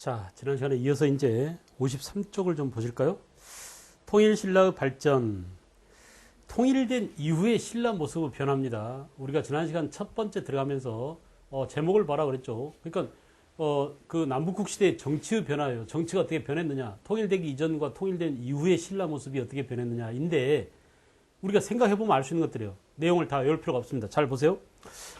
자, 지난 시간에 이어서 이제 53쪽을 좀 보실까요? 통일신라의 발전. 통일된 이후에 신라 모습은 변합니다. 우리가 지난 시간 첫 번째 들어가면서 제목을 봐라 그랬죠. 그러니까 그 남북국 시대의 정치의 변화예요. 정치가 어떻게 변했느냐. 통일되기 이전과 통일된 이후의 신라 모습이 어떻게 변했느냐인데 우리가 생각해보면 알 수 있는 것들이에요. 내용을 다 외울 필요가 없습니다. 잘 보세요.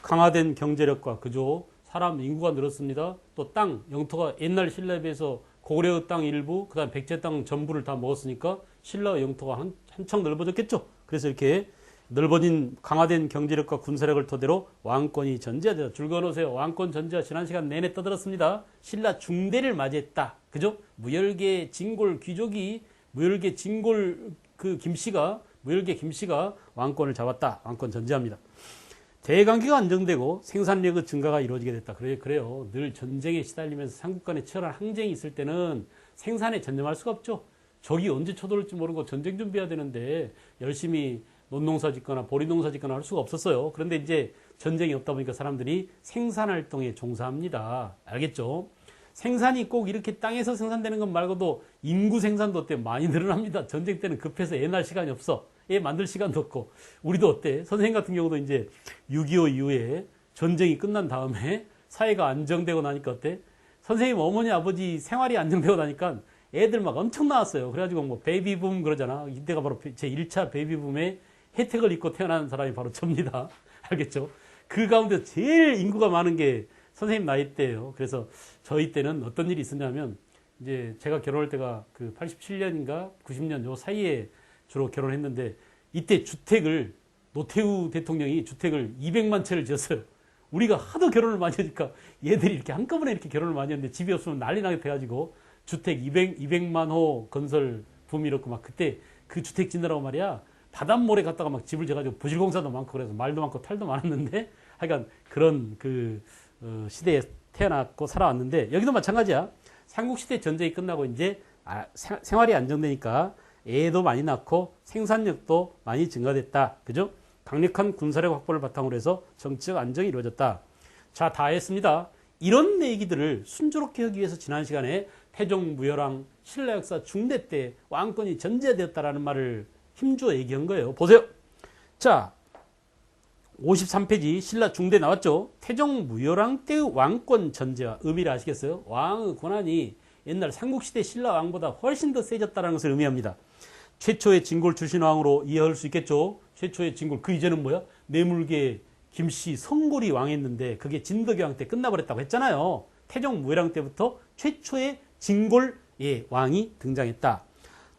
강화된 경제력과 그죠. 사람 인구가 늘었습니다. 또 땅, 영토가 옛날 신라에 비해서 고구려의 땅 일부, 그 다음 백제 땅 전부를 다 먹었으니까 신라의 영토가 한창 넓어졌겠죠. 그래서 이렇게 넓어진 강화된 경제력과 군사력을 토대로 왕권이 전제하되다. 줄 그어놓으세요. 왕권 전제가 지난 시간 내내 떠들었습니다. 신라 중대를 맞이했다. 그죠? 무열계 진골 귀족이 무열계 진골 무열계 김씨가 왕권을 잡았다. 왕권 전제합니다. 대관계가 안정되고 생산력의 증가가 이루어지게 됐다. 그래요. 늘 전쟁에 시달리면서 삼국 간의 치열한 항쟁이 있을 때는 생산에 전념할 수가 없죠. 적이 언제 쳐들어올지 모르고 전쟁 준비해야 되는데 열심히 논농사 짓거나 보리농사 짓거나 할 수가 없었어요. 그런데 이제 전쟁이 없다 보니까 사람들이 생산활동에 종사합니다. 알겠죠? 생산이 꼭 이렇게 땅에서 생산되는 것 말고도 인구 생산도 어때? 많이 늘어납니다. 전쟁 때는 급해서 애날 시간이 없어. 애 만들 시간도 없고. 우리도 어때? 선생님 같은 경우도 이제 6.25 이후에 전쟁이 끝난 다음에 사회가 안정되고 나니까 어때? 선생님 어머니 아버지 생활이 안정되고 나니까 애들 막 엄청 나왔어요. 그래가지고 뭐 베이비붐 그러잖아. 이때가 바로 제 1차 베이비붐의 혜택을 입고 태어난 사람이 바로 접니다. 알겠죠? 그 가운데 제일 인구가 많은 게 선생님 나이 때예요. 그래서 저희 때는 어떤 일이 있었냐면 이제 제가 결혼할 때가 그 87년인가 90년 요 사이에 주로 결혼했는데 이때 주택을 노태우 대통령이 주택을 200만 채를 지었어요. 우리가 하도 결혼을 많이 하니까 얘들이 이렇게 한꺼번에 이렇게 결혼을 많이 했는데 집이 없으면 난리 나게 돼가지고 주택 200만 호 건설 붐이 일었고 막 그때 그 주택 짓느라고 말이야 바닷모래 갔다가 막 집을 지어가지고 부실공사도 많고 그래서 말도 많고 탈도 많았는데 하여간 그런 그 시대에 태어났고 살아왔는데 여기도 마찬가지야. 삼국시대 전쟁이 끝나고 이제 생활이 안정되니까 애도 많이 낳고 생산력도 많이 증가됐다. 그죠? 강력한 군사력 확보를 바탕으로 해서 정치적 안정이 이루어졌다. 자, 다 했습니다. 이런 얘기들을 순조롭게 하기 위해서 지난 시간에 태종, 무열왕, 신라 역사 중대 때 왕권이 전제되었다라는 말을 힘주어 얘기한 거예요. 보세요. 자, 53페이지 신라 중대 나왔죠. 태종, 무열왕 때의 왕권 전제와 의미를 아시겠어요? 왕의 권한이 옛날 삼국시대 신라 왕보다 훨씬 더 세졌다는 것을 의미합니다. 최초의 진골 출신 왕으로 이해할 수 있겠죠. 최초의 진골, 그 이제는 뭐야? 내물계 김씨 성골이 왕했는데 그게 진덕의 왕 때 끝나버렸다고 했잖아요. 태종 무열왕 때부터 최초의 진골 왕이 등장했다.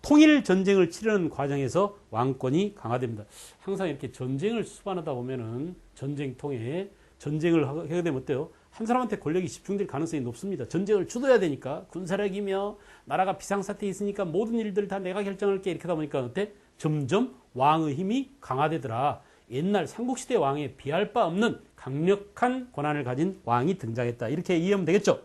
통일 전쟁을 치르는 과정에서 왕권이 강화됩니다. 항상 이렇게 전쟁을 수반하다 보면은 전쟁통에 전쟁을 하게 되면 어때요? 한 사람한테 권력이 집중될 가능성이 높습니다. 전쟁을 주도해야 되니까 군사력이며 나라가 비상사태에 있으니까 모든 일들 다 내가 결정할게 이렇게 하다 보니까 어때? 점점 왕의 힘이 강화되더라. 옛날 삼국시대 왕에 비할 바 없는 강력한 권한을 가진 왕이 등장했다. 이렇게 이해하면 되겠죠.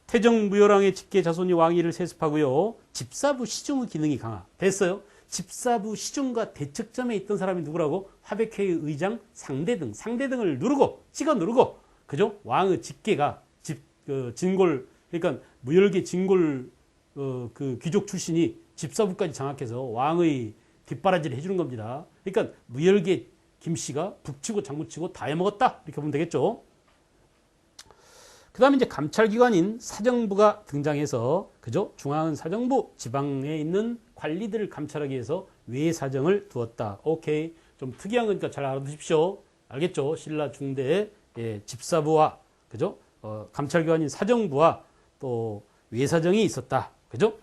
태종 무열왕의 직계 자손이 왕위를 세습하고요. 집사부 시중의 기능이 강화. 됐어요. 집사부 시중과 대척점에 있던 사람이 누구라고? 화백회의 의장 상대등을 누르고 찍어 누르고 그죠? 왕의 직계가 진골 그러니까 무열계 진골 그 귀족 출신이 집사부까지 장악해서 왕의 뒷바라지를 해주는 겁니다. 그러니까 무열계 김씨가 북치고 장구치고 다 해먹었다 이렇게 보면 되겠죠. 그 다음에 이제 감찰기관인 사정부가 등장해서 그죠? 중앙은 사정부, 지방에 있는 관리들을 감찰하기 위해서 외사정을 두었다. 오케이. 좀 특이한 거니까 잘 알아두십시오. 알겠죠? 신라 중대의 집사부와 그죠? 감찰기관인 사정부와 또 외사정이 있었다. 그죠?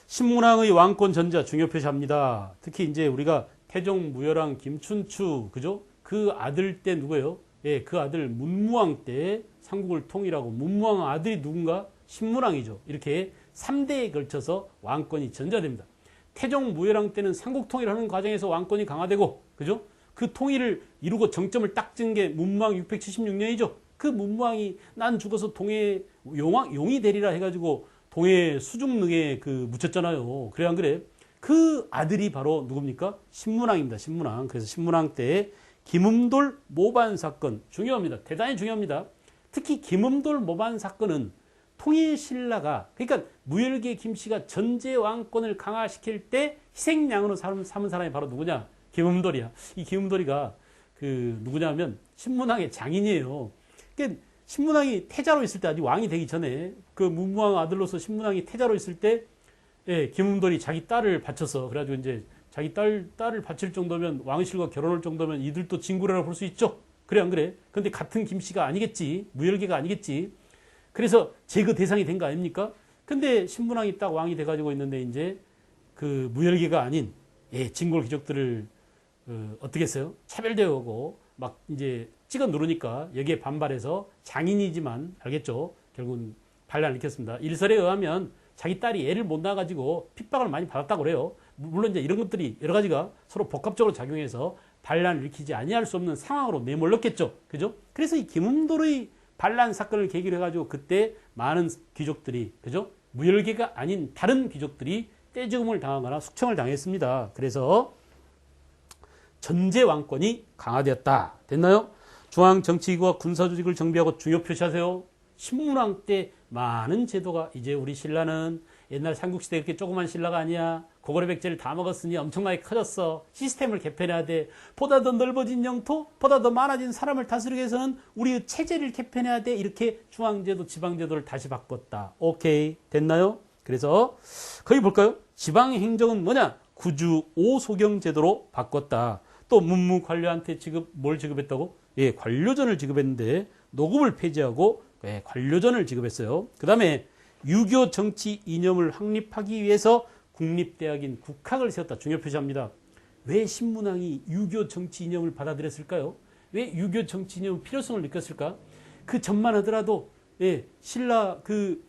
신문왕의 왕권 전제가 중요 표시합니다. 특히 이제 우리가 태종, 무열왕, 김춘추 그죠? 그 아들 때 누구예요? 예, 그 아들 문무왕 때 삼국을 통일하고 문무왕 아들이 누군가? 신문왕이죠. 이렇게 3대에 걸쳐서 왕권이 전제됩니다. 태종, 무열왕 때는 삼국 통일하는 과정에서 왕권이 강화되고 그죠? 그 통일을 이루고 정점을 딱 찍은 게 문무왕 676년이죠. 그 문무왕이 난 죽어서 동해 용이 되리라 해가지고 동해 수중릉에 묻혔잖아요. 그래 안 그래? 그 아들이 바로 누굽니까? 신문왕입니다. 신문왕. 그래서 신문왕 때 김음돌 모반 사건 중요합니다. 대단히 중요합니다. 특히 김음돌 모반 사건은 통일신라가 그러니까 무열계 김씨가 전제 왕권을 강화시킬 때 희생양으로 삼은 사람이 바로 누구냐? 김음돌이야. 이 김음돌이가 그 누구냐면 신문왕의 장인이에요. 그러니까 신문왕이 태자로 있을 때 아직 왕이 되기 전에 그 문무왕 아들로서 신문왕이 태자로 있을 때 예, 김음돌이 자기 딸을 바쳐서 그래가지고 이제 자기 딸을 바칠 정도면 왕실과 결혼할 정도면 이들도 진구라고 볼 수 있죠. 그래 안 그래? 근데 같은 김씨가 아니겠지. 무열계가 아니겠지. 그래서 제거 대상이 된 거 아닙니까? 근데 신문왕이 딱 왕이 돼가지고 있는데 이제 그 무열계가 아닌 예, 진골 귀족들을 어떻게 했어요? 차별되어 오고 막 이제 찍어 누르니까 여기에 반발해서 장인이지만 알겠죠? 결국은 반란을 일으켰습니다. 일설에 의하면 자기 딸이 애를 못 낳아가지고 핍박을 많이 받았다고 그래요. 물론 이제 이런 것들이 여러 가지가 서로 복합적으로 작용해서 반란을 일으키지 아니할 수 없는 상황으로 내몰렸겠죠. 그죠? 그래서 이 김음돌의 반란 사건을 계기로 해가지고 그때 많은 귀족들이 그죠? 무열계가 아닌 다른 귀족들이 떼죽음을 당하거나 숙청을 당했습니다. 그래서 전제 왕권이 강화되었다. 됐나요? 중앙 정치기구와 군사조직을 정비하고 중요 표시하세요. 신문왕 때 많은 제도가 이제 우리 신라는 옛날 삼국시대 이렇게 조그만 신라가 아니야. 고구려 백제를 다 먹었으니 엄청나게 커졌어. 시스템을 개편해야 돼. 보다 더 넓어진 영토, 보다 더 많아진 사람을 다스리기 위해서는 우리의 체제를 개편해야 돼. 이렇게 중앙제도, 지방제도를 다시 바꿨다. 오케이. 됐나요? 그래서 거기 볼까요? 지방행정은 뭐냐? 구주 5소경제도로 바꿨다. 또 문무 관료한테 뭘 지급했다고? 예, 관료전을 지급했는데 노급을 폐지하고 예, 관료전을 지급했어요. 그 다음에 유교 정치 이념을 확립하기 위해서 국립대학인 국학을 세웠다. 중요 표시합니다. 왜 신문왕이 유교 정치 이념을 받아들였을까요? 왜 유교 정치 이념의 필요성을 느꼈을까? 그 전만 하더라도 예, 신라 그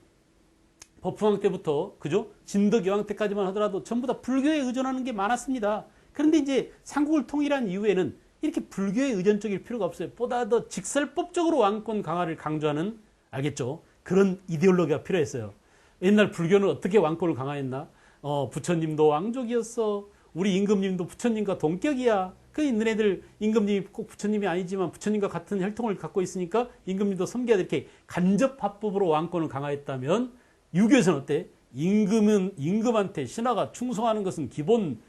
법흥왕 때부터 그죠? 진덕여왕 때까지만 하더라도 전부 다 불교에 의존하는 게 많았습니다. 그런데 이제 삼국을 통일한 이후에는 이렇게 불교에 의존적일 필요가 없어요. 보다 더 직설법적으로 왕권 강화를 강조하는 알겠죠? 그런 이데올로기가 필요했어요. 옛날 불교는 어떻게 왕권을 강화했나? 부처님도 왕족이었어. 우리 임금님도 부처님과 동격이야. 그 있는 애들 임금님이 꼭 부처님이 아니지만 부처님과 같은 혈통을 갖고 있으니까 임금님도 섬겨야 돼. 이렇게 간접합법으로 왕권을 강화했다면 유교에서는 어때? 임금한테 신하가 충성하는 것은 기본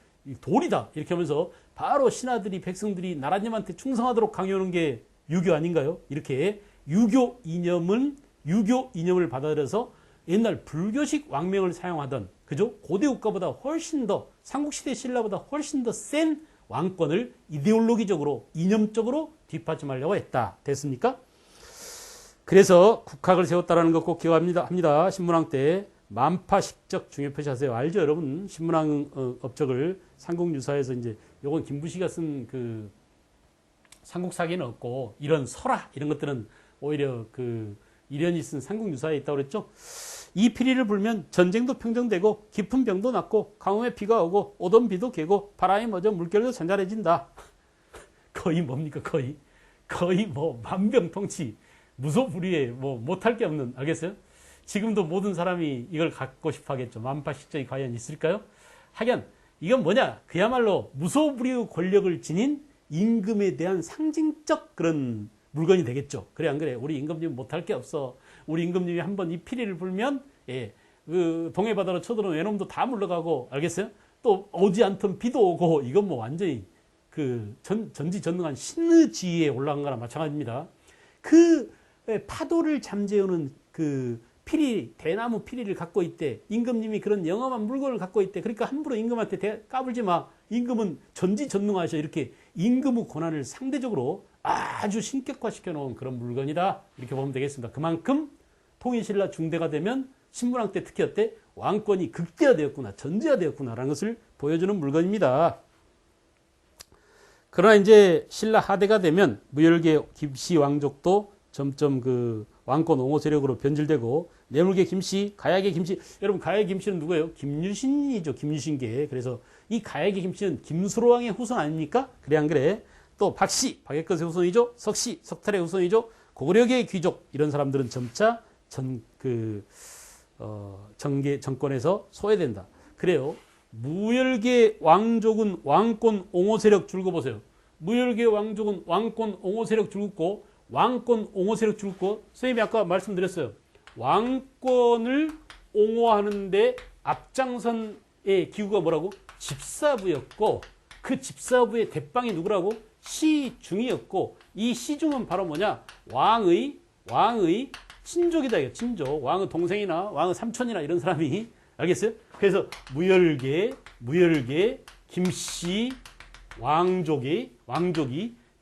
도리다. 이렇게 하면서 바로 신하들이 백성들이 나라님한테 충성하도록 강요하는 게 유교 아닌가요? 이렇게 유교 이념을 받아들여서 옛날 불교식 왕명을 사용하던 그죠? 고대 국가보다 훨씬 더 삼국시대 신라보다 훨씬 더 센 왕권을 이데올로기적으로 이념적으로 뒷받침하려고 했다. 됐습니까? 그래서 국학을 세웠다라는 거 꼭 기억합니다. 신문왕 때 만파식적 중요 표시하세요. 알죠, 여러분? 신문왕 업적을 삼국유사에서 이제 요건 김부시가 쓴 그 삼국사기는 없고 이런 설화 이런 것들은 오히려 그 이련이 쓴 삼국유사에 있다고 그랬죠. 이 피리를 불면 전쟁도 평정되고 깊은 병도 낫고 가뭄에 비가 오고 오던 비도 개고 바람이 멎어 물결도 잔잔해진다. 거의 뭡니까? 거의 뭐 만병통치 무소불위에 뭐 못할 게 없는 알겠어요? 지금도 모든 사람이 이걸 갖고 싶어 하겠죠. 만파식적이 과연 있을까요? 하여간 이건 뭐냐? 그야말로 무소불위의 권력을 지닌 임금에 대한 상징적 그런 물건이 되겠죠. 그래 안 그래? 우리 임금님 못할 게 없어. 우리 임금님이 한번 이 피리를 불면 예, 그 동해바다로 쳐들어온 외놈도 다 물러가고 알겠어요? 또 오지 않던 비도 오고 이건 뭐 완전히 그 전지전능한 신의 지위에 올라간 거나 마찬가지입니다. 그 파도를 잠재우는 그 피리, 대나무 피리를 갖고 있대. 임금님이 그런 영험한 물건을 갖고 있대. 그러니까 함부로 임금한테 까불지 마. 임금은 전지전능하셔. 이렇게 임금의 권한을 상대적으로 아주 신격화시켜 놓은 그런 물건이다. 이렇게 보면 되겠습니다. 그만큼 통일신라 중대가 되면 신문왕 때 특히 어때? 왕권이 극대화되었구나. 전제화되었구나라는 것을 보여주는 물건입니다. 그러나 이제 신라 하대가 되면 무열계 김씨 왕족도 점점 그 왕권 옹호 세력으로 변질되고 뇌물계 김씨, 가야계 김씨. 여러분 가야계 김씨는 누구예요? 김유신이죠. 김유신계. 그래서 이 가야계 김씨는 김수로왕의 후손 아닙니까? 그래 안 그래? 또 박씨, 박예것의 후손이죠. 석씨, 석탈의 후손이죠. 고구려계 귀족 이런 사람들은 점차 정권에서 소외된다. 그래요. 무열계 왕족은 왕권 옹호 세력 줄거 보세요. 무열계 왕족은 왕권 옹호 세력 줄고 왕권 옹호 세력 줄고 선생님이 아까 말씀드렸어요. 왕권을 옹호하는데 앞장선의 기구가 뭐라고? 집사부였고, 그 집사부의 대빵이 누구라고? 시중이었고, 이 시중은 바로 뭐냐? 왕의 친족이다. 이거 친족. 왕의 동생이나 왕의 삼촌이나 이런 사람이, 알겠어요? 그래서 무열계 김씨 왕족이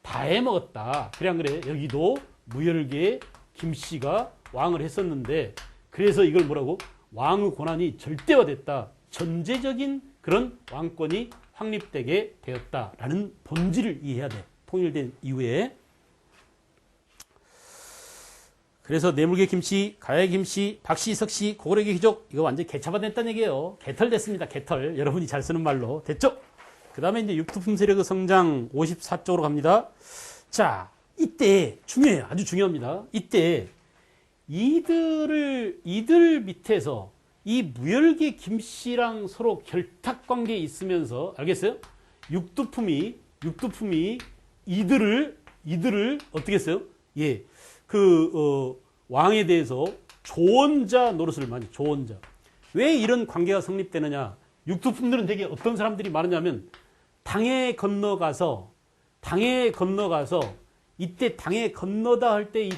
다 해먹었다. 그래 안 그래? 여기도 무열계 김씨가 왕을 했었는데, 그래서 이걸 뭐라고? 왕의 권한이 절대화됐다. 전제적인 그런 왕권이 확립되게 되었다라는 본질을 이해해야 돼. 통일된 이후에. 그래서 뇌물계 김씨, 가야계 김씨, 박씨, 석씨, 고구려계 귀족, 이거 완전히 개차반됐다는 얘기예요. 개털됐습니다. 개털. 여러분이 잘 쓰는 말로. 됐죠? 그 다음에 이제 육두품 세력의 성장 54쪽으로 갑니다. 자, 이때 중요해요. 아주 중요합니다. 이때 이들 밑에서 이 무열계 김씨랑 서로 결탁 관계에 있으면서, 알겠어요? 육두품이 이들을 어떻게 했어요? 예. 왕에 대해서 조언자 노릇을 많이, 조언자. 왜 이런 관계가 성립되느냐? 육두품들은 되게 어떤 사람들이 많으냐면, 당에 건너가서, 이때 당에 건너다 할 때 이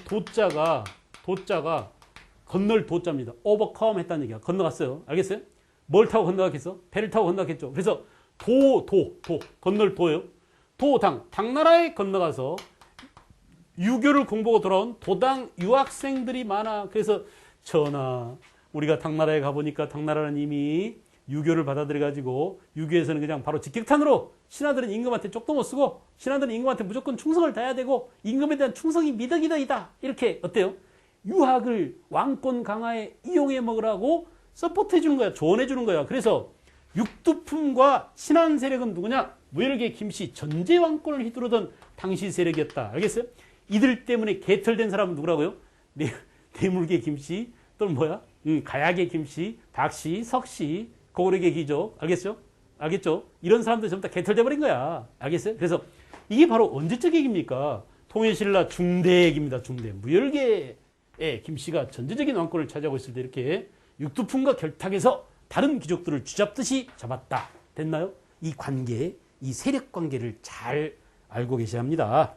도자가 건널 도자입니다. overcome 했다는 얘기야. 건너갔어요. 알겠어요? 뭘 타고 건너갔겠어? 배를 타고 건너갔겠죠. 그래서 건널 도예요. 당나라에 건너가서 유교를 공부하고 돌아온 도당 유학생들이 많아. 그래서 전하, 우리가 당나라에 가보니까 당나라는 이미 유교를 받아들여가지고 유교에서는 그냥 바로 직격탄으로, 신하들은 임금한테 쪽도 못 쓰고 신하들은 임금한테 무조건 충성을 다해야 되고 임금에 대한 충성이 미덕이다. 이렇게 어때요? 유학을 왕권 강화에 이용해 먹으라고 서포트해 주는 거야. 조언해 주는 거야. 그래서 육두품과 친한 세력은 누구냐? 무열계 김씨, 전제 왕권을 휘두르던 당시 세력이었다. 알겠어요? 이들 때문에 개털된 사람은 누구라고요? 뇌물계 김씨, 또는 뭐야? 가야계 김씨, 박씨, 석씨, 고구려계 귀족. 알겠죠? 이런 사람들 전부 다 개털돼 버린 거야. 알겠어요? 그래서 이게 바로 언제적 얘기입니까? 통일신라 중대얘기입니다. 중대. 무열계 김씨가 전제적인 왕권을 차지하고 있을 때 이렇게 육두품과 결탁해서 다른 귀족들을 쥐잡듯이 잡았다. 됐나요? 이 관계, 이 세력 관계를 잘 알고 계셔야 합니다.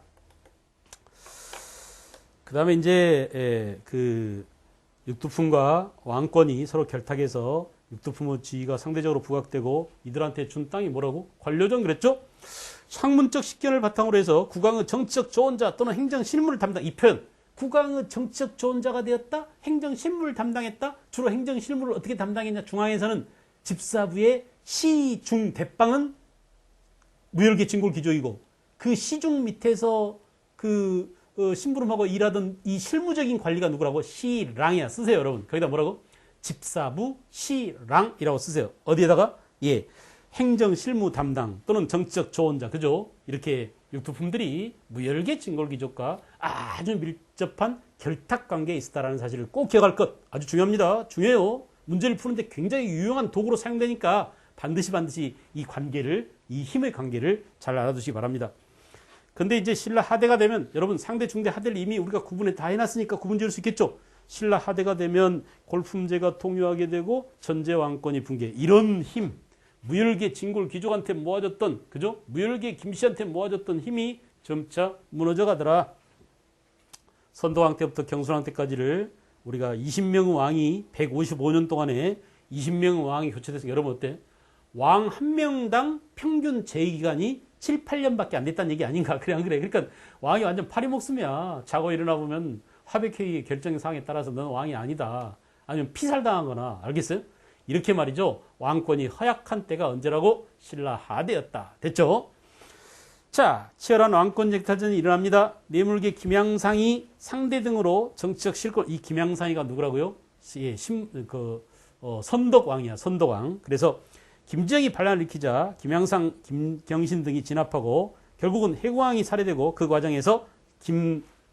그 다음에 이제 육두품과 왕권이 서로 결탁해서 육두품의 지위가 상대적으로 부각되고 이들한테 준 땅이 뭐라고? 관료전 그랬죠? 학문적 식견을 바탕으로 해서 국왕의 정치적 조언자 또는 행정실무를 담당, 이 표현, 국왕의 정치적 조언자가 되었다, 행정실무를 담당했다. 주로 행정실무를 어떻게 담당했냐? 중앙에서는 집사부의 시중 대빵은 무열계 진골 귀족이고, 그 시중 밑에서 심부름하고 일하던 이 실무적인 관리가 누구라고? 시랑이야. 쓰세요, 여러분. 거기다 뭐라고? 집사부 시랑이라고 쓰세요. 어디에다가? 예. 행정실무 담당 또는 정치적 조언자. 그죠? 이렇게 육두품들이 무열계 진골귀족과 아주 밀접한 결탁관계에 있었다는 사실을 꼭 기억할 것. 아주 중요합니다. 중요해요. 문제를 푸는데 굉장히 유용한 도구로 사용되니까 반드시 이 관계를, 이 힘의 관계를 잘 알아두시기 바랍니다. 근데 이제 신라 하대가 되면, 여러분 상대 중대 하대를 이미 우리가 구분에 다 해놨으니까 구분 지을 수 있겠죠. 신라 하대가 되면 골품제가 통유하게 되고 전제 왕권이 붕괴. 이런 힘, 무열계 진골 귀족한테 모아졌던, 그죠? 무열계 김씨한테 모아졌던 힘이 점차 무너져 가더라. 선도왕 때부터 경순왕 때까지를 우리가 20명의 왕이 155년 동안에 20명의 왕이 교체돼서, 여러분 어때? 왕 한 명당 평균 재기간이 7, 8년밖에 안 됐다는 얘기 아닌가? 그래 안 그래? 그러니까 왕이 완전 파리목숨이야. 자고 일어나 보면 화백회의 결정사항에 따라서 너는 왕이 아니다. 아니면 피살당하거나. 알겠어요? 이렇게 말이죠. 왕권이 허약한 때가 언제라고? 신라 하대였다. 됐죠? 자, 치열한 왕권 쟁탈전이 일어납니다. 뇌물계 김양상이 상대 등으로 정치적 실권, 이 김양상이가 누구라고요? 예, 선덕왕이야. 선덕왕. 그래서 김정이 반란을 일으키자 김양상, 김경신 등이 진압하고 결국은 해구왕이 살해되고 그 과정에서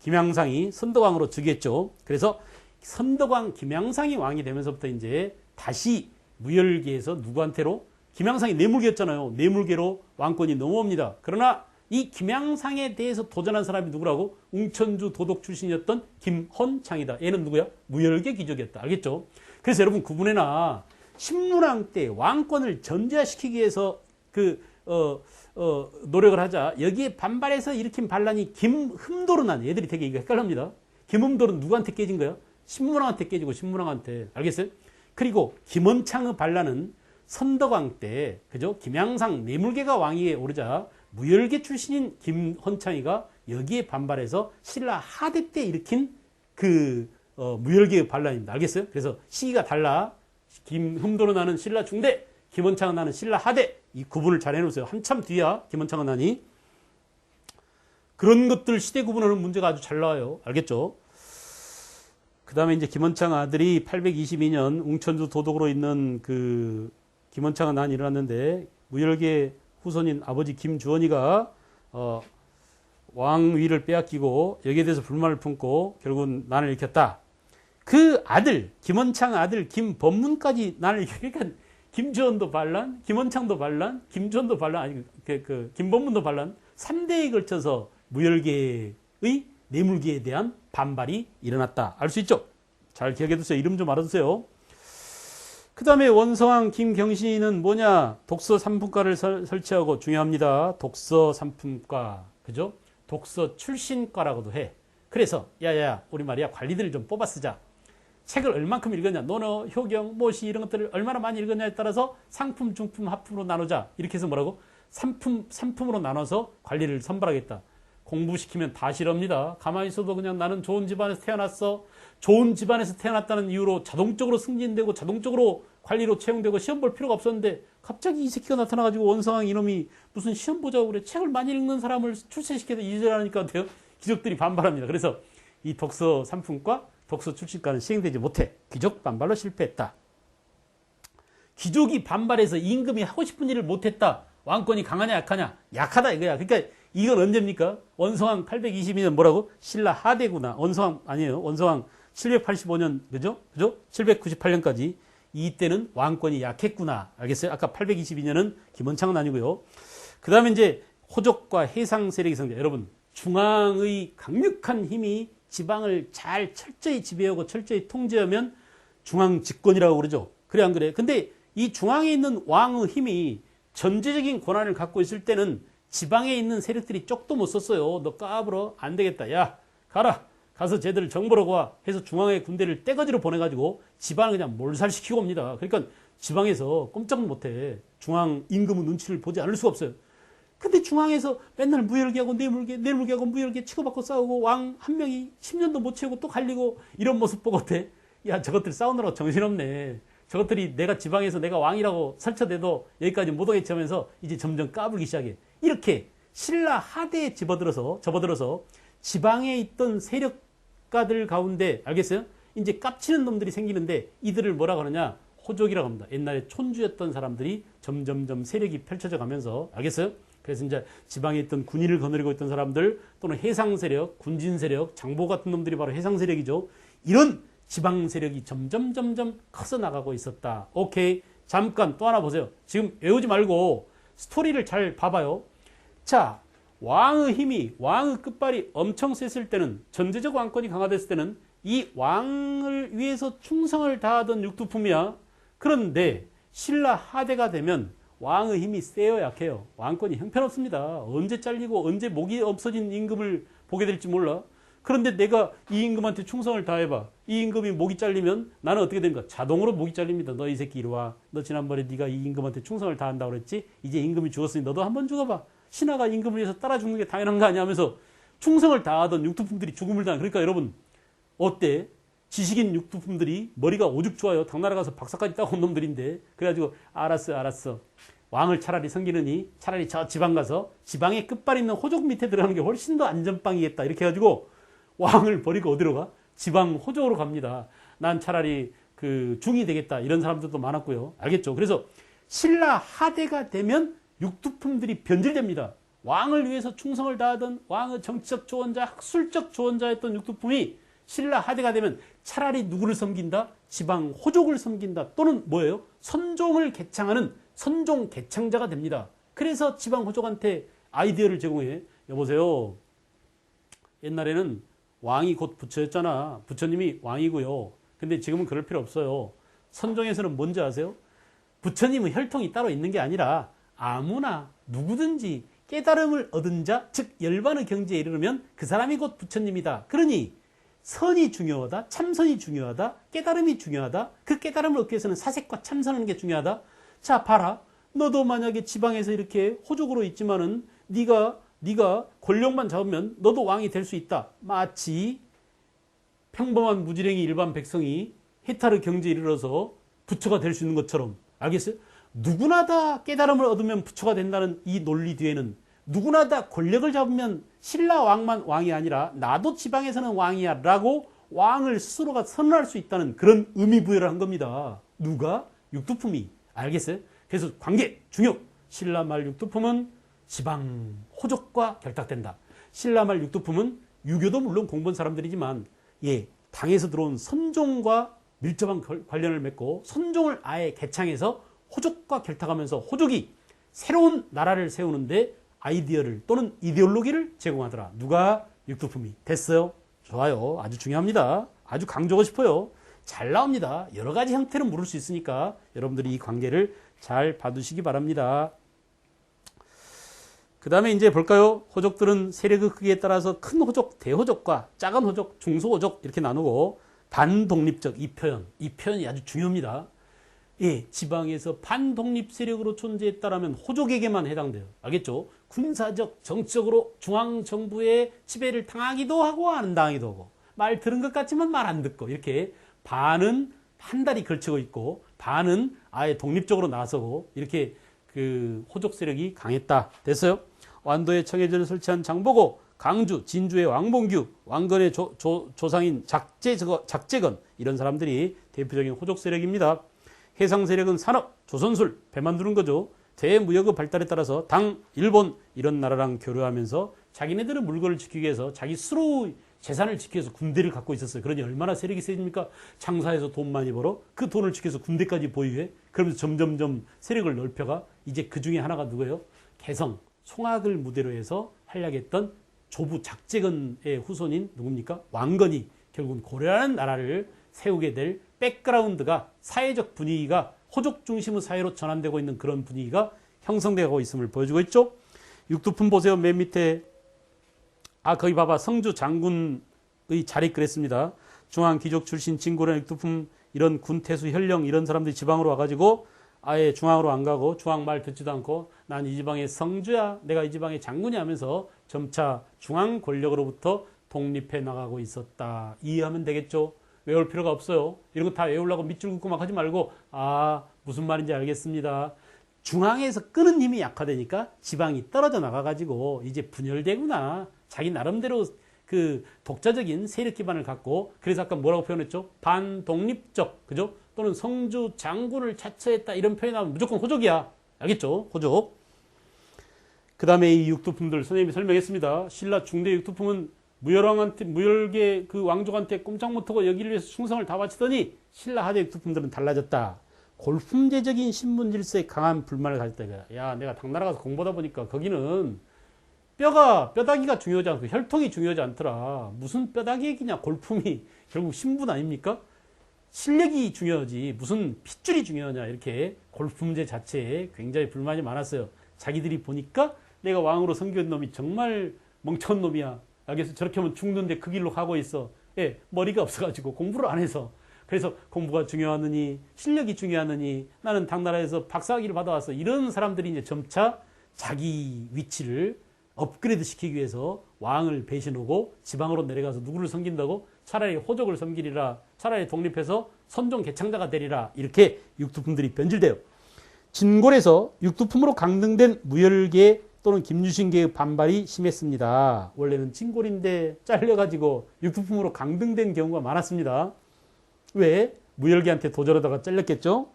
김양상이 선덕왕으로 즉위했죠. 그래서 선덕왕 김양상이 왕이 되면서부터 이제 다시 무열계에서 누구한테로? 김양상이 뇌물계였잖아요. 뇌물계로 왕권이 넘어옵니다. 그러나 이 김양상에 대해서 도전한 사람이 누구라고? 웅천주 도독 출신이었던 김헌창이다. 얘는 누구야? 무열계 귀족이었다. 알겠죠? 그래서 여러분 구분해나 신문왕 때 왕권을 전제시키기 위해서 노력을 하자. 여기에 반발해서 일으킨 반란이 김흠도르난 얘들이 되게 이거 헷갈립니다. 김흠도르는 누구한테 깨진 거야? 신문왕한테 깨지고 신문왕한테. 알겠어요? 그리고 김헌창의 반란은 선덕왕 때, 그죠? 김양상 내물계가 왕위에 오르자 무열계 출신인 김헌창이가 여기에 반발해서 신라 하대 때 일으킨 무열계의 반란입니다. 알겠어요? 그래서 시기가 달라. 김흠도르 나는 신라 중대, 김헌창은 나는 신라 하대. 이 구분을 잘 해놓으세요. 한참 뒤야 김헌창은 나니. 그런 것들 시대 구분하는 문제가 아주 잘 나와요. 알겠죠? 그 다음에 이제 김헌창 아들이 822년 웅천주 도독으로 있는 김헌창은 난이 일어났는데 무열계 후손인 아버지 김주원이가 왕위를 빼앗기고 여기에 대해서 불만을 품고 결국은 난을 일으켰다. 그 아들 김헌창 아들 김범문까지 난을 일으켰다. 그러니까 김주원도 반란, 김헌창도 반란, 김주원도 반란, 아니 김범문도 반란. 3대에 걸쳐서 무열계의 내물계에 대한 반발이 일어났다. 알 수 있죠? 잘 기억해 두세요. 이름 좀 알아두세요. 그 다음에 원성왕 김경신은 뭐냐? 독서 삼품과를 설치하고 중요합니다. 독서 삼품과. 그죠? 독서 출신과라고도 해. 그래서 야야 우리 말이야 관리들을 좀 뽑아 쓰자. 책을 얼만큼 읽었냐? 논어, 효경, 모시 이런 것들을 얼마나 많이 읽었냐에 따라서 상품, 중품, 하품으로 나누자. 이렇게 해서 뭐라고? 삼품으로 나눠서 관리를 선발하겠다. 공부시키면 다 싫어합니다. 가만히 있어도 그냥 나는 좋은 집안에서 태어났어. 좋은 집안에서 태어났다는 이유로 자동적으로 승진되고 자동적으로 관리로 채용되고 시험 볼 필요가 없었는데 갑자기 이 새끼가 나타나가지고 원성왕 이놈이 무슨 시험 보자고 그래. 책을 많이 읽는 사람을 출세시켜서 이질하니까 어때요? 귀족들이 반발합니다. 그래서 이 독서 삼품과 독서 출신과는 시행되지 못해. 귀족 반발로 실패했다. 귀족이 반발해서 임금이 하고 싶은 일을 못했다. 왕권이 강하냐 약하냐? 약하다 이거야. 그러니까 이건 언제입니까? 원성왕 822년 뭐라고? 신라 하대구나. 원성왕 아니에요. 원성왕 785년 그죠? 798년까지 이때는 왕권이 약했구나. 알겠어요? 아까 822년은 김헌창은 아니고요. 그 다음에 이제 호족과 해상 세력이 성장. 여러분 중앙의 강력한 힘이 지방을 잘 철저히 지배하고 철저히 통제하면 중앙 집권이라고 그러죠. 그래 안 그래? 근데 이 중앙에 있는 왕의 힘이 전제적인 권한을 갖고 있을 때는 지방에 있는 세력들이 쪽도 못 썼어요. 너 까불어 안 되겠다. 야 가라. 가서 쟤들 정보라고 와 해서 중앙의 군대를 떼거지로 보내가지고 지방을 그냥 몰살시키고 옵니다. 그러니까 지방에서 꼼짝 못해. 중앙 임금의 눈치를 보지 않을 수가 없어요. 근데 중앙에서 맨날 무열계하고 내물계하고 무열계 치고받고 싸우고 왕 한 명이 10년도 못 채우고 또 갈리고 이런 모습 보고 어때? 야 저것들 싸우느라고 정신없네. 저것들이 내가 지방에서 내가 왕이라고 설쳐대도 여기까지 못 오겠지 하면서 이제 점점 까불기 시작해. 이렇게 신라 하대에 접어들어서 지방에 있던 세력가들 가운데 알겠어요? 이제 깝치는 놈들이 생기는데 이들을 뭐라고 하느냐? 호족이라고 합니다. 옛날에 촌주였던 사람들이 점점점 세력이 펼쳐져 가면서 알겠어요? 그래서 이제 지방에 있던 군인을 거느리고 있던 사람들 또는 해상 세력, 군진 세력, 장보 같은 놈들이 바로 해상 세력이죠. 이런 지방 세력이 점점 커서 나가고 있었다. 오케이. 잠깐 또 하나 보세요. 지금 외우지 말고 스토리를 잘 봐봐요. 자, 왕의 힘이, 왕의 끝발이 엄청 셌을 때는, 전제적 왕권이 강화됐을 때는 이 왕을 위해서 충성을 다하던 육두품이야. 그런데 신라 하대가 되면 왕의 힘이 세요 약해요? 왕권이 형편없습니다. 언제 잘리고 언제 목이 없어진 임금을 보게 될지 몰라. 그런데 내가 이 임금한테 충성을 다해봐. 이 임금이 목이 잘리면 나는 어떻게 되는가? 자동으로 목이 잘립니다. 너 이 새끼 이리 와. 너 지난번에 네가 이 임금한테 충성을 다한다고 그랬지? 이제 임금이 죽었으니 너도 한번 죽어봐. 신하가 임금을 위해서 따라 죽는 게 당연한 거 아니야 하면서 충성을 다하던 육두품들이 죽음을 당한. 그러니까 여러분 어때? 지식인 육두품들이 머리가 오죽 좋아요. 당나라 가서 박사까지 따고 온 놈들인데. 그래가지고 알았어. 왕을 차라리 섬기느니 차라리 저 지방 가서 지방의 끝발 있는 호족 밑에 들어가는 게 훨씬 더 안전빵이겠다. 이렇게 해가지고 왕을 버리고 어디로 가? 지방 호족으로 갑니다. 난 차라리 중이 되겠다. 이런 사람들도 많았고요. 알겠죠? 그래서 신라 하대가 되면 육두품들이 변질됩니다. 왕을 위해서 충성을 다하던 왕의 정치적 조언자, 학술적 조언자였던 육두품이 신라 하대가 되면 차라리 누구를 섬긴다? 지방 호족을 섬긴다. 또는 뭐예요? 선종을 개창하는 선종 개창자가 됩니다. 그래서 지방 호족한테 아이디어를 제공해. 여보세요. 옛날에는 왕이 곧 부처였잖아. 부처님이 왕이고요. 근데 지금은 그럴 필요 없어요. 선종에서는 뭔지 아세요? 부처님은 혈통이 따로 있는 게 아니라 아무나 누구든지 깨달음을 얻은 자, 즉 열반의 경지에 이르르면 그 사람이 곧 부처님이다. 그러니 선이 중요하다, 참선이 중요하다, 깨달음이 중요하다. 그 깨달음을 얻기 위해서는 사색과 참선하는 게 중요하다. 자, 봐라. 너도 만약에 지방에서 이렇게 호족으로 있지만은 네가 권력만 잡으면 너도 왕이 될 수 있다. 마치 평범한 무지랭이 일반 백성이 해탈의 경지에 이르러서 부처가 될 수 있는 것처럼. 알겠어요? 누구나 다 깨달음을 얻으면 부처가 된다는 이 논리 뒤에는 누구나 다 권력을 잡으면 신라 왕만 왕이 아니라 나도 지방에서는 왕이야 라고 왕을 스스로가 선언할 수 있다는 그런 의미 부여를 한 겁니다. 누가? 육두품이. 알겠어요? 그래서 관계, 중요. 신라말 육두품은 지방 호족과 결탁된다. 신라말 육두품은 유교도 물론 공부한 사람들이지만 당에서 들어온 선종과 밀접한 관련을 맺고 선종을 아예 개창해서 호족과 결탁하면서 호족이 새로운 나라를 세우는데 아이디어를 또는 이데올로기를 제공하더라. 누가? 육두품이. 됐어요? 좋아요. 아주 중요합니다. 아주 강조하고 싶어요. 잘 나옵니다. 여러 가지 형태로 물을 수 있으니까 여러분들이 이 관계를 잘 봐두시기 바랍니다. 그 다음에 이제 볼까요? 호족들은 세력의 크기에 따라서 큰 호족, 대호족과 작은 호족, 중소호족 이렇게 나누고 반독립적 이 표현이 아주 중요합니다. 지방에서 반독립 세력으로 존재했다라면 호족에게만 해당돼요. 알겠죠? 군사적, 정치적으로 중앙정부의 지배를 당하기도 하고 안 당하기도 하고 말 들은 것 같지만 말 안 듣고 이렇게 반은 한 달이 걸치고 있고 반은 아예 독립적으로 나서고 이렇게 그 호족 세력이 강했다. 됐어요? 완도에 청해전을 설치한 장보고, 강주, 진주의 왕봉규, 왕건의 조상인 작재건 이런 사람들이 대표적인 호족 세력입니다. 해상 세력은 산업, 조선술, 배 만드는 거죠. 대무역의 발달에 따라서 당, 일본 이런 나라랑 교류하면서 자기네들은 물건을 지키기 위해서 자기 스스로 재산을 지키기 위해서 군대를 갖고 있었어요. 그러니 얼마나 세력이 세집니까? 장사해서 돈 많이 벌어 그 돈을 지켜서 군대까지 보유해. 그러면서 점점점 세력을 넓혀가. 이제 그 중에 하나가 누구예요? 개성, 송악을 무대로 해서 활약했던 조부 작재건의 후손인 누굽니까? 왕건이 결국은 고려라는 나라를 세우게 될 백그라운드가, 사회적 분위기가 호족 중심의 사회로 전환되고 있는 그런 분위기가 형성되고 있음을 보여주고 있죠. 육두품 보세요. 맨 밑에 거기 봐봐. 성주 장군의 자리 그랬습니다. 중앙 귀족 출신 진고령 육두품 이런 군태수 현령 이런 사람들이 지방으로 와가지고 아예 중앙으로 안 가고 중앙 말 듣지도 않고 난 이 지방의 성주야, 내가 이 지방의 장군이 하면서 점차 중앙 권력으로부터 독립해 나가고 있었다. 이해하면 되겠죠? 외울 필요가 없어요. 이런 거 다 외우려고 밑줄 긋고 막 하지 말고 무슨 말인지 알겠습니다. 중앙에서 끄는 힘이 약화되니까 지방이 떨어져 나가가지고 이제 분열되구나. 자기 나름대로 그 독자적인 세력 기반을 갖고, 그래서 아까 뭐라고 표현했죠? 반독립적, 그죠? 또는 성주 장군을 자처했다 이런 표현하면 무조건 호족이야. 알겠죠? 호족. 그 다음에 이 육두품들 선생님이 설명했습니다. 신라 중대 육두품은 무열계 그 왕족한테 꼼짝 못하고 여기를 위해서 충성을 다 바치더니 신라 하대 육두품들은 달라졌다. 골품제적인 신분 질서에 강한 불만을 가졌다 이거야. 야, 내가 당나라 가서 공부하다 보니까 거기는 뼈다귀가 중요하지 않고 혈통이 중요하지 않더라. 무슨 뼈다귀 얘기냐. 골품이 결국 신분 아닙니까? 실력이 중요하지 무슨 핏줄이 중요하냐. 이렇게 골품제 자체에 굉장히 불만이 많았어요. 자기들이 보니까 내가 왕으로 섬긴 놈이 정말 멍청한 놈이야. 알겠어? 저렇게 하면 죽는데 그 길로 가고 있어. 머리가 없어가지고 공부를 안 해서. 그래서 공부가 중요하느니 실력이 중요하느니 나는 당나라에서 박사학위를 받아왔어. 이런 사람들이 이제 점차 자기 위치를 업그레이드 시키기 위해서 왕을 배신하고 지방으로 내려가서 누구를 섬긴다고? 차라리 호족을 섬기리라. 차라리 독립해서 선종 개창자가 되리라. 이렇게 육두품들이 변질돼요. 진골에서 육두품으로 강등된 무열계 또는 김유신계의 반발이 심했습니다. 원래는 진골인데 잘려가지고 육두품으로 강등된 경우가 많았습니다. 왜? 무열계한테 도전하다가 잘렸겠죠?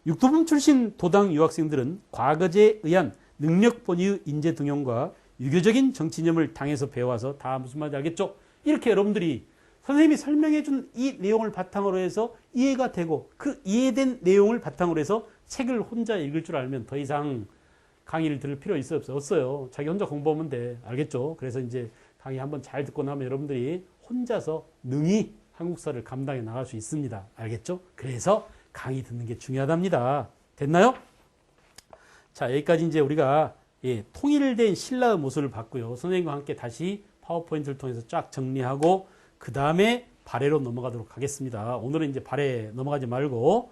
육두품 출신 도당 유학생들은 과거제에 의한 능력본위의 인재 등용과 유교적인 정치념을 당해서 배워와서 다 무슨 말인지 알겠죠? 이렇게 여러분들이 선생님이 설명해준 이 내용을 바탕으로 해서 이해가 되고 그 이해된 내용을 바탕으로 해서 책을 혼자 읽을 줄 알면 더 이상 강의를 들을 필요 있어요? 없어요. 자기 혼자 공부하면 돼. 알겠죠? 그래서 이제 강의 한번 잘 듣고 나면 여러분들이 혼자서 능히 한국사를 감당해 나갈 수 있습니다. 알겠죠? 그래서 강의 듣는 게 중요하답니다. 됐나요? 자, 여기까지 이제 우리가 통일된 신라의 모습을 봤고요. 선생님과 함께 다시 파워포인트를 통해서 쫙 정리하고 그 다음에 발해로 넘어가도록 하겠습니다. 오늘은 이제 발해 넘어가지 말고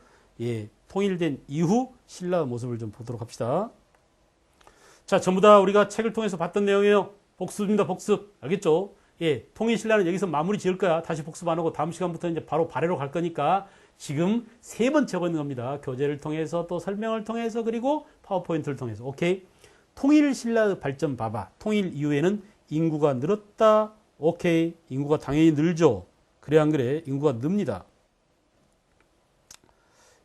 통일된 이후 신라의 모습을 좀 보도록 합시다. 자, 전부 다 우리가 책을 통해서 봤던 내용이에요. 복습입니다. 복습. 알겠죠? 통일신라는 여기서 마무리 지을 거야. 다시 복습 안 하고 다음 시간부터 이제 바로 발해로 갈 거니까 지금 세 번째 하고 있는 겁니다. 교재를 통해서 또 설명을 통해서 그리고 파워포인트를 통해서. 오케이. 통일신라의 발전 봐봐. 통일 이후에는 인구가 늘었다. 오케이. 인구가 당연히 늘죠. 그래 안 그래? 인구가 늡니다.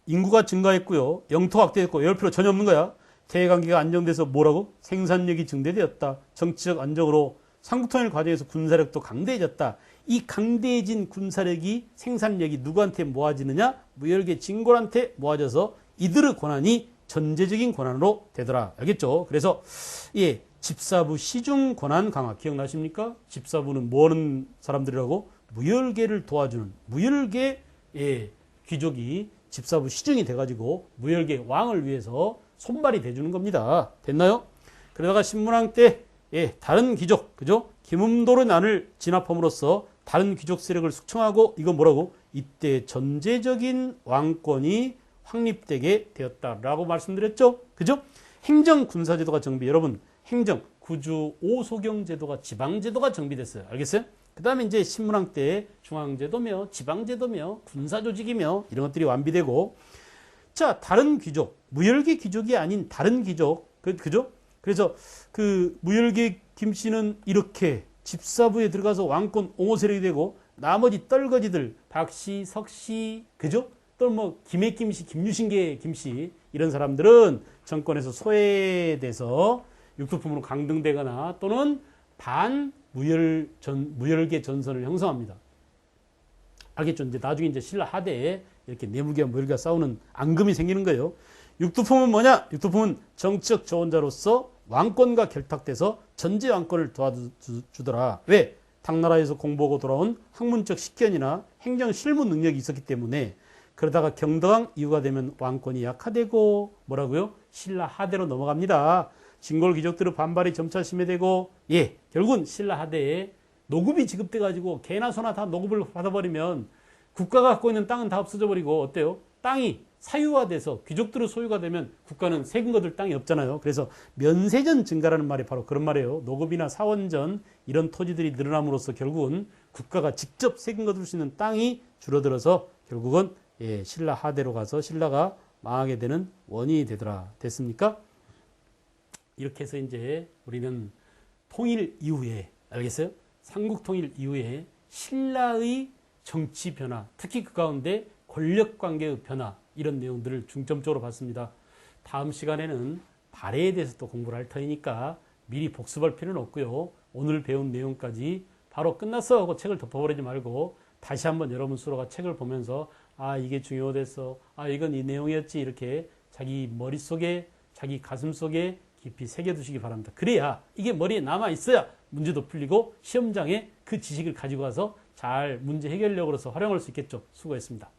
인구가 증가했고요. 영토 확대했고 열 필요 전혀 없는 거야. 대외관계가 안정돼서 뭐라고? 생산력이 증대되었다. 정치적 안정으로 삼국통일 과정에서 군사력도 강대해졌다. 이 강대해진 군사력이 생산력이 누구한테 모아지느냐? 무열계 진골한테 모아져서 이들의 권한이 전제적인 권한으로 되더라. 알겠죠? 그래서 집사부 시중 권한 강화 기억나십니까? 집사부는 뭐 하는 사람들이라고? 무열계를 도와주는 무열계 귀족이 집사부 시중이 돼가지고 무열계 왕을 위해서 손발이 돼주는 겁니다. 됐나요? 그러다가 신문왕 때 다른 귀족, 그죠? 김음도의 난을 진압함으로써 다른 귀족 세력을 숙청하고 이건 뭐라고? 이때 전제적인 왕권이 확립되게 되었다라고 말씀드렸죠? 그죠? 행정 군사제도가 정비. 여러분, 행정 구주 오소경 제도가 지방 제도가 정비됐어요. 알겠어요? 그 다음에 이제 신문왕 때 중앙제도며 지방제도며 군사조직이며 이런 것들이 완비되고 자, 다른 귀족, 무열계 귀족이 아닌 다른 귀족, 그죠? 그래서 그 무열계 김씨는 이렇게 집사부에 들어가서 왕권 옹호 세력이 되고 나머지 떨거지들 박씨, 석씨, 그죠? 또 뭐 김해 김씨, 김유신계 김씨 이런 사람들은 정권에서 소외돼서 육두품으로 강등되거나 또는 무열계 전선을 형성합니다. 알겠죠? 이제 나중에 이제 신라 하대에 이렇게 내무계와 무열계가 싸우는 앙금이 생기는 거예요. 육두품은 뭐냐? 육두품은 정치적 조언자로서 왕권과 결탁돼서 전제 왕권을 도와주더라. 왜? 당나라에서 공부하고 돌아온 학문적 식견이나 행정 실무 능력이 있었기 때문에 그러다가 경덕왕 이후가 되면 왕권이 약화되고 뭐라고요? 신라 하대로 넘어갑니다. 진골 귀족들의 반발이 점차 심해되고 결국은 신라 하대에 노급이 지급돼가지고 개나 소나 다 노급을 받아버리면 국가가 갖고 있는 땅은 다 없어져 버리고 어때요? 땅이 사유화돼서 귀족들의 소유가 되면 국가는 세금 거둘 땅이 없잖아요. 그래서 면세전 증가라는 말이 바로 그런 말이에요. 노급이나 사원전 이런 토지들이 늘어남으로써 결국은 국가가 직접 세금 거둘 수 있는 땅이 줄어들어서 결국은 신라 하대로 가서 신라가 망하게 되는 원인이 되더라. 됐습니까? 이렇게 해서 이제 우리는 통일 이후에 알겠어요? 삼국 통일 이후에 신라의 정치 변화, 특히 그 가운데 권력 관계의 변화 이런 내용들을 중점적으로 봤습니다. 다음 시간에는 발해에 대해서 또 공부를 할 터이니까 미리 복습할 필요는 없고요. 오늘 배운 내용까지 바로 끝났어 하고 책을 덮어버리지 말고 다시 한번 여러분 스스로가 책을 보면서 아 이게 중요했어, 아 이건 이 내용이었지 이렇게 자기 머릿속에 자기 가슴속에 깊이 새겨두시기 바랍니다. 그래야 이게 머리에 남아있어야 문제도 풀리고 시험장에 그 지식을 가지고 가서 잘 문제 해결력으로서 활용할 수 있겠죠. 수고했습니다.